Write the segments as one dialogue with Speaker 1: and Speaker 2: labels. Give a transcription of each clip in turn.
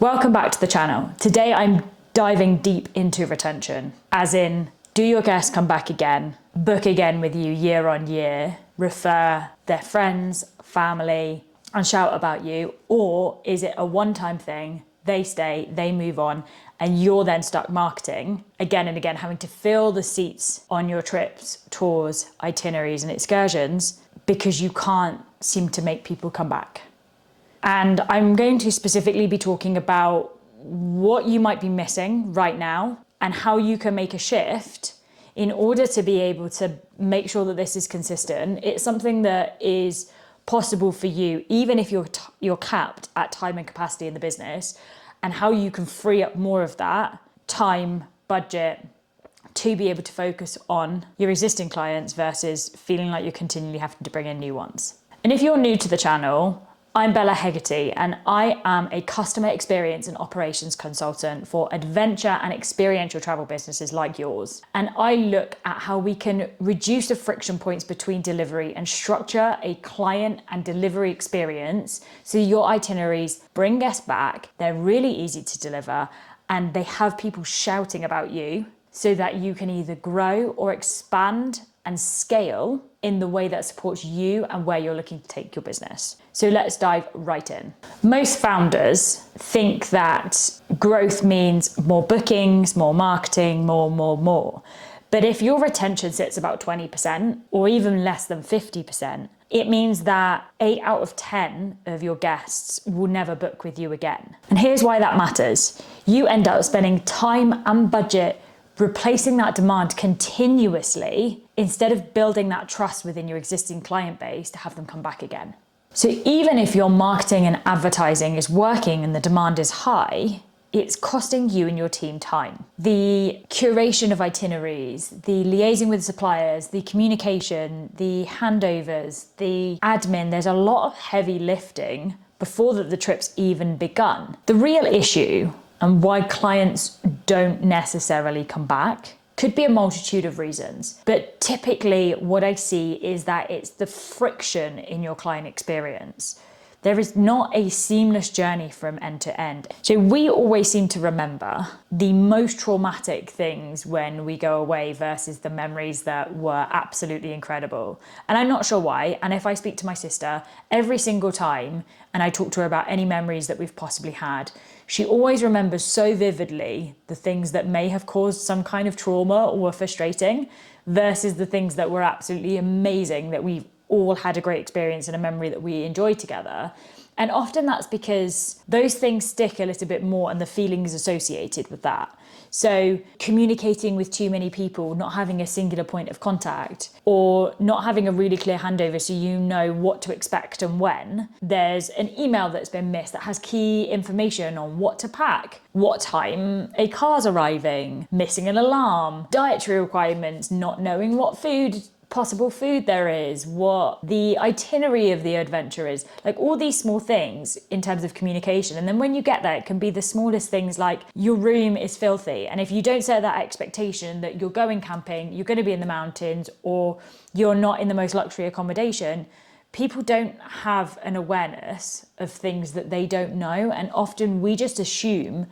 Speaker 1: Welcome back to the channel. Today I'm diving deep into retention, as in, do your guests come back again, book again with you year on year, refer their friends, family, and shout about you, or is it a one-time thing, they stay, they move on, and you're then stuck marketing again and again, having to fill the seats on your trips, tours, itineraries, and excursions because you can't seem to make people come back. And I'm going to specifically be talking about what you might be missing right now and how you can make a shift in order to be able to make sure that this is consistent. It's something that is possible for you, even if you're capped at time and capacity in the business, and how you can free up more of that time, budget, to be able to focus on your existing clients versus feeling like you're continually having to bring in new ones. And if you're new to the channel, I'm Bella Hegarty, and I am a customer experience and operations consultant for adventure and experiential travel businesses like yours. And I look at how we can reduce the friction points between delivery and structure a client and delivery experience so your itineraries bring guests back, they're really easy to deliver, and they have people shouting about you so that you can either grow or expand and scale in the way that supports you and where you're looking to take your business. So let's dive right in. Most founders think that growth means more bookings, more marketing, more. But if your retention sits about 20% or even less than 50%, it means that 8 out of 10 of your guests will never book with you again. And here's why that matters. You end up spending time and budget replacing that demand continuously instead of building that trust within your existing client base to have them come back again. So even if your marketing and advertising is working and the demand is high, it's costing you and your team time. The curation of itineraries, the liaising with suppliers, the communication, the handovers, the admin, there's a lot of heavy lifting before the trip's even begun. The real issue and why clients don't necessarily come back could be a multitude of reasons. But typically what I see is that it's the friction in your client experience. There is not a seamless journey from end to end. So we always seem to remember the most traumatic things when we go away versus the memories that were absolutely incredible. And I'm not sure why. And if I speak to my sister every single time and I talk to her about any memories that we've possibly had, she always remembers so vividly the things that may have caused some kind of trauma or were frustrating versus the things that were absolutely amazing that we've all had a great experience and a memory that we enjoyed together. And often that's because those things stick a little bit more and the feelings associated with that. So communicating with too many people, not having a singular point of contact, or not having a really clear handover so you know what to expect and when. There's an email that's been missed that has key information on what to pack, what time a car's arriving, missing an alarm, dietary requirements, not knowing what possible food there is, what the itinerary of the adventure is, like all these small things in terms of communication. And then when you get there, it can be the smallest things like your room is filthy. And if you don't set that expectation that you're going camping, you're going to be in the mountains, or you're not in the most luxury accommodation, people don't have an awareness of things that they don't know. And often we just assume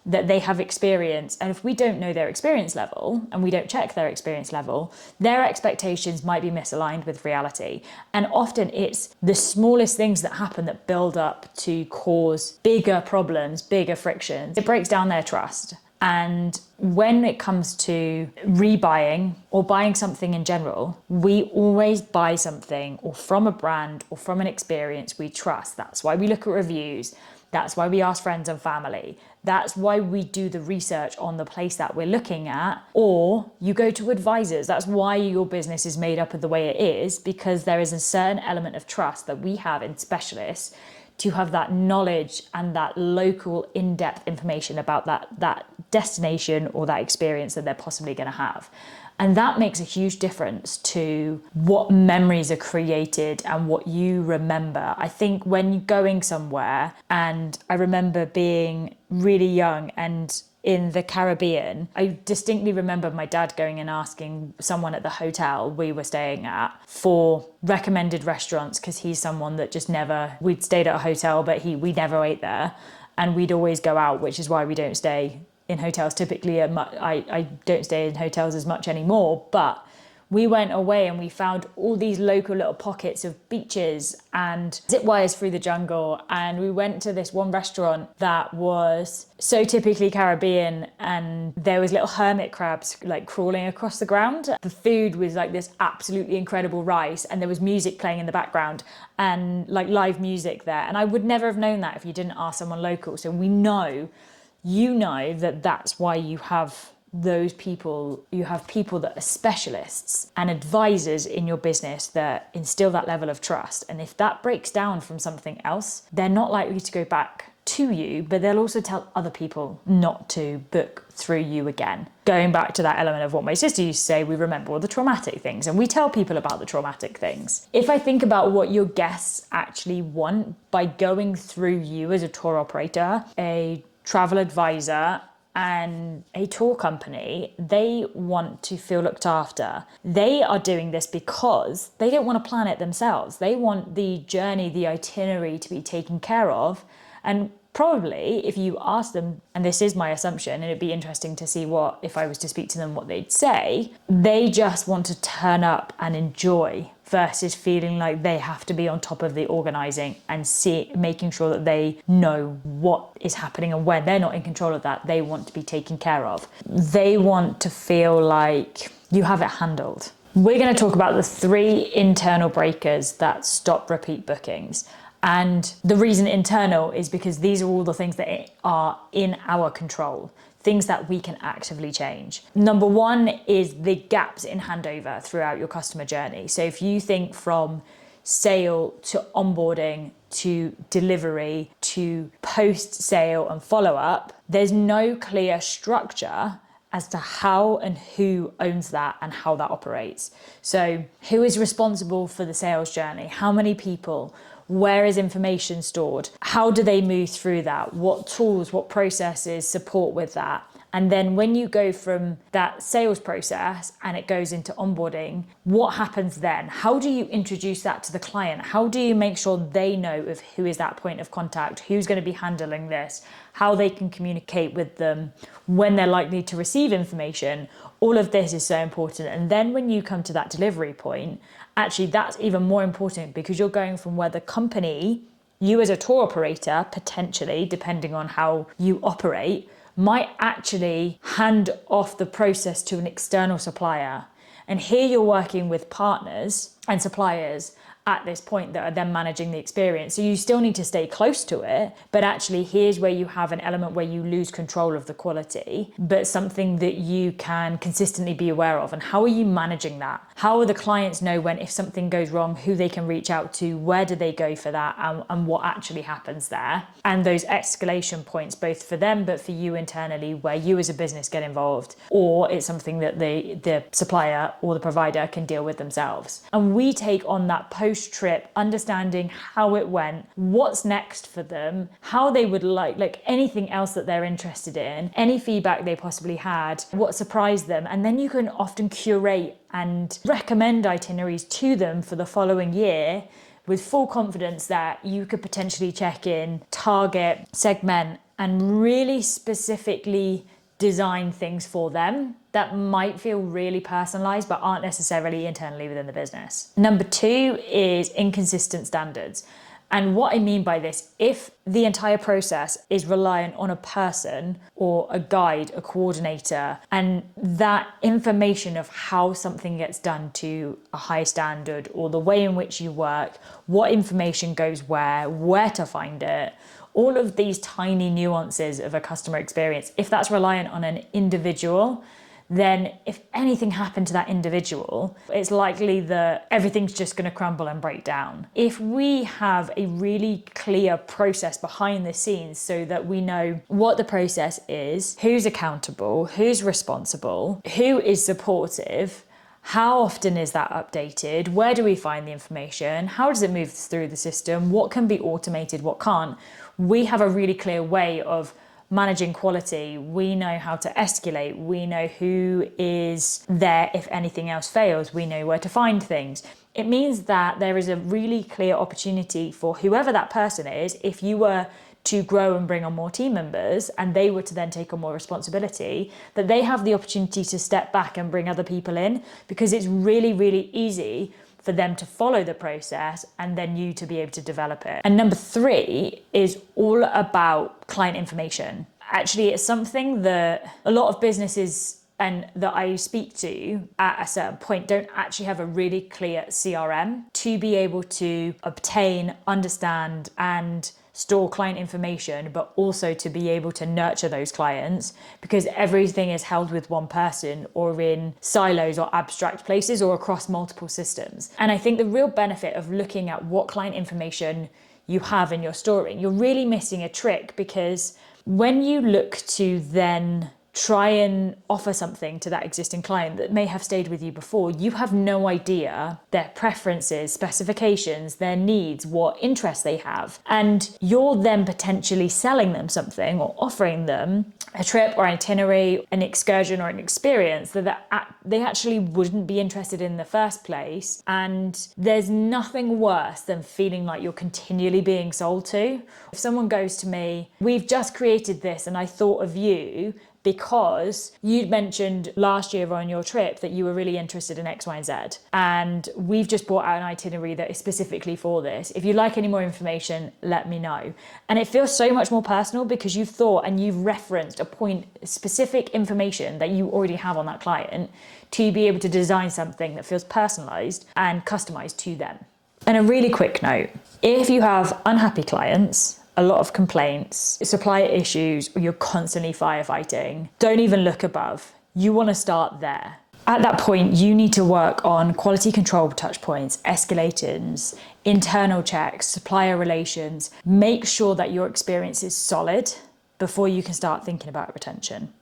Speaker 1: that they have experience. And if we don't know their experience level and we don't check their experience level, their expectations might be misaligned with reality. And often it's the smallest things that happen that build up to cause bigger problems, bigger frictions. It breaks down their trust. And when it comes to rebuying or buying something in general, we always buy something or from a brand or from an experience we trust. That's why we look at reviews. That's why we ask friends and family. That's why we do the research on the place that we're looking at, or you go to advisors. That's why your business is made up of the way it is, because there is a certain element of trust that we have in specialists to have that knowledge and that local in-depth information about that destination or that experience that they're possibly going to have. And that makes a huge difference to what memories are created and what you remember. I think when you're going somewhere, and I remember being really young and in the Caribbean, I distinctly remember my dad going and asking someone at the hotel we were staying at for recommended restaurants, because he's someone that just never, we'd stayed at a hotel, but we never ate there. and we'd always go out, which is why we don't stay in hotels typically. I don't stay in hotels as much anymore, but we went away and we found all these local little pockets of beaches and zip wires through the jungle. And we went to this one restaurant that was so typically Caribbean, and there was little hermit crabs like crawling across the ground. The food was like this absolutely incredible rice, and there was music playing in the background and like live music there. And I would never have known that if you didn't ask someone local. So we know, you know, that that's why you have those people. You have people that are specialists and advisors in your business that instill that level of trust. And if that breaks down from something else, they're not likely to go back to you, but they'll also tell other people not to book through you again. Going back to that element of what my sister used to say, we remember all the traumatic things and we tell people about the traumatic things. If I think about what your guests actually want by going through you as a tour operator, a travel advisor, and a tour company, they want to feel looked after. They are doing this because they don't want to plan it themselves. They want the journey, the itinerary to be taken care of. And probably if you ask them, and this is my assumption, and it'd be interesting to see what, if I was to speak to them, what they'd say, they just want to turn up and enjoy versus feeling like they have to be on top of the organising and making sure that they know what is happening, and when they're not in control of that, they want to be taken care of. They want to feel like you have it handled. We're going to talk about the 3 internal breakers that stop repeat bookings. And the reason internal is because these are all the things that are in our control, things that we can actively change. Number 1 is the gaps in handover throughout your customer journey. So if you think from sale to onboarding to delivery to post-sale and follow-up, there's no clear structure as to how and who owns that and how that operates. So who is responsible for the sales journey? How many people? Where is information stored? How do they move through that? What tools, what processes support with that? And then when you go from that sales process and it goes into onboarding, what happens then? How do you introduce that to the client? How do you make sure they know of who is that point of contact, who's going to be handling this, how they can communicate with them, when they're likely to receive information? All of this is so important. And then when you come to that delivery point, actually that's even more important, because you're going from where the company, you as a tour operator, potentially, depending on how you operate, might actually hand off the process to an external supplier. And here you're working with partners and suppliers at this point that are then managing the experience. So you still need to stay close to it, but actually here's where you have an element where you lose control of the quality, but something that you can consistently be aware of. And how are you managing that? How will the clients know when, if something goes wrong, who they can reach out to, where do they go for that, and what actually happens there? And those escalation points, both for them, but for you internally, where you as a business get involved, or it's something that the supplier or the provider can deal with themselves. And we take on that post-trip, understanding how it went, what's next for them, how they would like anything else that they're interested in, any feedback they possibly had, what surprised them. And then you can often curate and recommend itineraries to them for the following year with full confidence that you could potentially check in, target, segment, and really specifically design things for them that might feel really personalized but aren't necessarily internally within the business. Number 2 is inconsistent standards. And what I mean by this, if the entire process is reliant on a person or a guide, a coordinator, and that information of how something gets done to a high standard, or the way in which you work, what information goes where to find it, all of these tiny nuances of a customer experience, if that's reliant on an individual, then if anything happened to that individual, it's likely that everything's just going to crumble and break down. If we have a really clear process behind the scenes so that we know what the process is, who's accountable, who's responsible, who is supportive, how often is that updated, where do we find the information, how does it move through the system, what can be automated, what can't, we have a really clear way of managing quality. We know how to escalate. We know who is there if anything else fails. We know where to find things. It means that there is a really clear opportunity for whoever that person is, if you were to grow and bring on more team members, and they were to then take on more responsibility, that they have the opportunity to step back and bring other people in, because it's really, really easy for them to follow the process and then you to be able to develop it. And number 3 is all about client information. Actually, it's something that a lot of businesses and that I speak to at a certain point don't actually have a really clear CRM to be able to obtain, understand, and store client information, but also to be able to nurture those clients, because everything is held with one person or in silos or abstract places or across multiple systems. And I think the real benefit of looking at what client information you have in your storing, you're really missing a trick, because when you look to then try and offer something to that existing client that may have stayed with you before, you have no idea their preferences, specifications, their needs, what interests they have. And you're then potentially selling them something or offering them a trip or an itinerary, an excursion or an experience that they actually wouldn't be interested in the first place. And there's nothing worse than feeling like you're continually being sold to. If someone goes to me, we've just created this and I thought of you because you'd mentioned last year on your trip that you were really interested in X, Y, and Z. And we've just brought out an itinerary that is specifically for this. If you'd like any more information, let me know. And it feels so much more personal because you've thought and you've referenced a point, specific information that you already have on that client to be able to design something that feels personalized and customized to them. And a really quick note, if you have unhappy clients, a lot of complaints, supplier issues, or you're constantly firefighting, don't even look above. You want to start there. At that point, you need to work on quality control touch points, escalations, internal checks, supplier relations. Make sure that your experience is solid before you can start thinking about retention.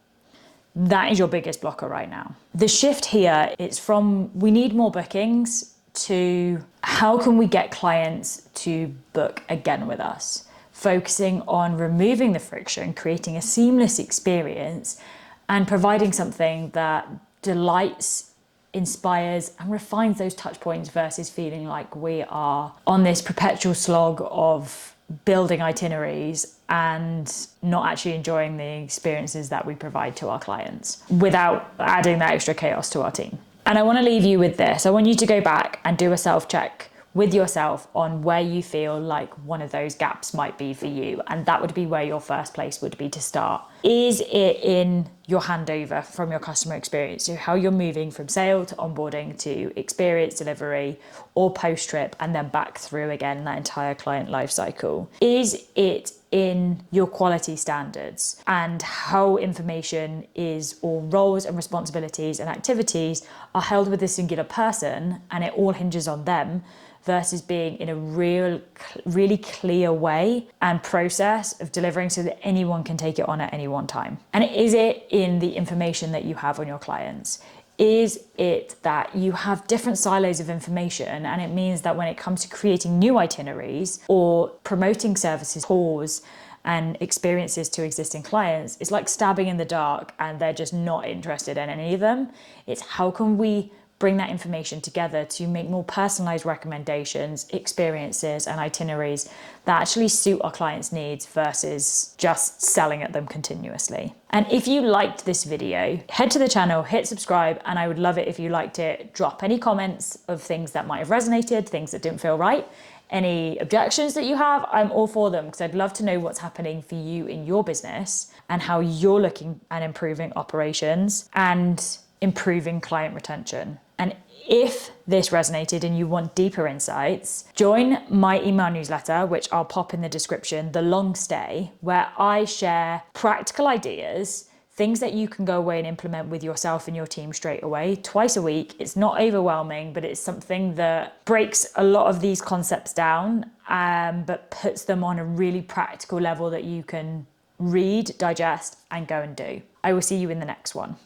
Speaker 1: That is your biggest blocker right now. The shift here is from we need more bookings to how can we get clients to book again with us? Focusing on removing the friction, creating a seamless experience, and providing something that delights, inspires, and refines those touch points versus feeling like we are on this perpetual slog of building itineraries and not actually enjoying the experiences that we provide to our clients without adding that extra chaos to our team. And I want to leave you with this. I want you to go back and do a self-check with yourself on where you feel like one of those gaps might be for you. And that would be where your first place would be to start. Is it in your handover from your customer experience? So how you're moving from sale to onboarding to experience delivery or post-trip and then back through again that entire client life cycle? Is it in your quality standards and how information is, or roles and responsibilities and activities are held with a singular person and it all hinges on them, versus being in a really clear way and process of delivering so that anyone can take it on at any one time? And is it in the information that you have on your clients? Is it that you have different silos of information, and it means that when it comes to creating new itineraries or promoting services, tours, and experiences to existing clients, it's like stabbing in the dark and they're just not interested in any of them? It's how can we bring that information together to make more personalized recommendations, experiences, and itineraries that actually suit our clients' needs versus just selling at them continuously. And if you liked this video, head to the channel, hit subscribe, and I would love it if you liked it. Drop any comments of things that might have resonated, things that didn't feel right, any objections that you have. I'm all for them because I'd love to know what's happening for you in your business and how you're looking at improving operations and improving client retention. And if this resonated and you want deeper insights, join my email newsletter, which I'll pop in the description, The Long Stay, where I share practical ideas, things that you can go away and implement with yourself and your team straight away, twice a week. It's not overwhelming, but it's something that breaks a lot of these concepts down, but puts them on a really practical level that you can read, digest, and go and do. I will see you in the next one.